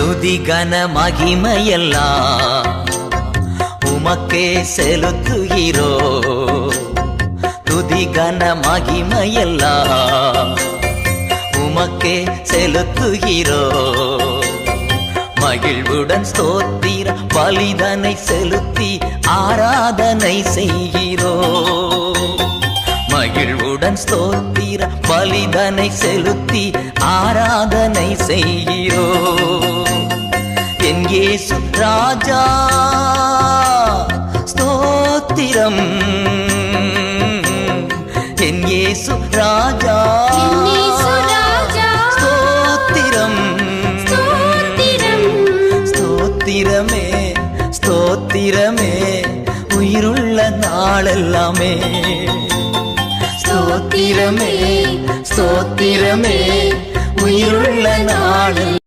துதி கன மகிமையெல்லாம் உமக்கே செலுத்துகிறோ. துதி கன மகிமையெல்லாம் உமக்கே செலுத்துகிறோ. மகிழ்வுடன் ஸ்தோத்திர பலிதனை செலுத்தி ஆராதனை செய்கிறோ. மகிழ்வுடன் ஸ்தோத்திர பலிதனை செலுத்தி ஆராதனை செய்கிறோ. என் இயேசு ராஜா ஸ்தோத்திரம். என் இயேசு ராஜா ஸ்தோத்திரம். ஸ்தோத்திரமே ஸ்தோத்திரமே உயிருள்ள நாளெல்லாமே. ஸ்தோத்திரமே ஸ்தோத்திரமே உயிருள்ள நாளெல்லாம்